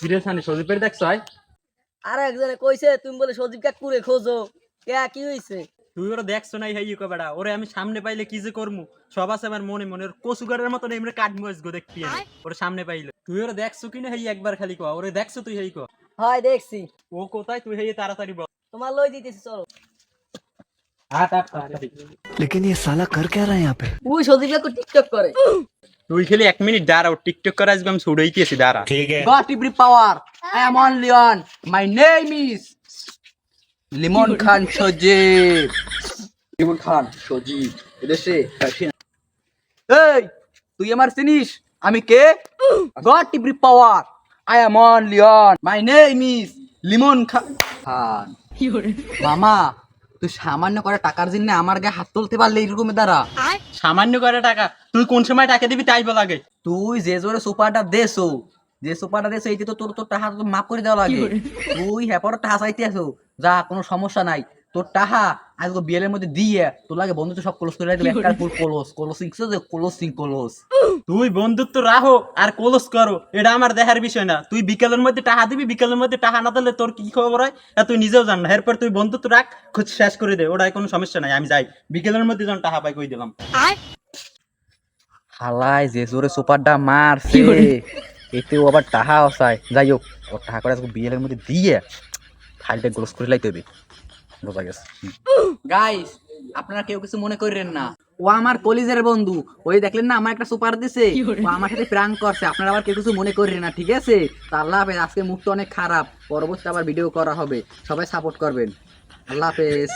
কিরে সানি সজীবের দেখছ আয়? আর একজনে কইছে তুমি বলে সজীব কাকুরে খোঁজো কে কি হইছে? তুই ওরা দেখছ নাই হাই ইউকা বেড়া, ওরে আমি সামনে পাইলে কি যে করমু সব আছে আমার মনে মনে। ওর কচুগারের মতন এমনি কাটমু আজগো দেখবি আমি ওরে সামনে পাইলে। তুই ওরা দেখছ কিনা হাই একবার খালি ক, ওরে দেখছ তুই হাই ক। হয় দেখছি। ও কোথায় তুই হাই তাড়াতাড়ি বল। তোমার লই দিতেছি চলো। আট আট তাড়াতাড়ি। लेकिन ये साला कर क्या रहा है यहाँ पे। ওই সজীব কাকু টিকটক করে। তুই খালি 1 মিনিট দাঁড়াও, টিকটক করে আজকে আমি ছুড়াইতেছি দাঁড়া। Got every power. I am on Leon. My name is Limon Khan Shojib. Limon Khan Shojib. এদেশে এই তুই আমার চিনিস আমি কে? Got every power. I am on Leon. My name is Limon Khan. মামা তুই সামান্য করে টাকার জন্য আমার গায়ে হাত তুলতে পারলে এরকম দ্বারা সামান্য করে টাকা, তুই কোন সময় টাকা দিবি তাই বল আগে। তুই যে জোরে সুপারটা দেছো এইটা তো তোর টাকা তো মাফ করে দেওয়া লাগে। তুই হ্যাপর টাকা চাইতে আসো, যা কোনো সমস্যা নাই। তোর টাকা আজকে বিয়ের মধ্যে দিয়ে তোর লাগে বন্ধুত্ব সব ক্লোজ করে রাখবে। একটা ফুল ক্লোজ। তুই বন্ধুত্ব রাখো আর ক্লোজ করো, এটা আমার দেখার বিষয় না। তুই বিকেলের মধ্যে টাকা দিবি, বিকেলের মধ্যে টাকা না দিলে তোর কি খবর হয় তা তুই নিজেও জান না। এরপর তুই বন্ধুত্ব রাখ, খোঁজ শেষ করে দে, ওটাই কোনো সমস্যা নাই। আমি যাই বিকেলের মধ্যে যখন টাকা পাই কই দিলাম। হালাই যে জোরে সুপারটা মারছে এতেও আবার টাকা অসায়। যাই হোক ওর টাকা করে আজকে বিয়ের মধ্যে দিয়ে ফাইলটা ক্লোজ করে লাইতে হবে। বোঝা গেছে গাইস, আপনারা কেউ কিছু মনে করেন না, ও আমার কলিজের বন্ধু। ওই দেখলেন না আমার একটা সুপার দিছে, ও আমার সাথে প্র্যাঙ্ক করছে। আপনারা আবার কেউ কিছু মনে করেন না, ঠিক আছে? তা আল্লাহ হাফেজ। আজকে মুখটা অনেক খারাপ, পরবর্তী আবার ভিডিও করা হবে, সবাই সাপোর্ট করবেন। আল্লাহ হাফেজ।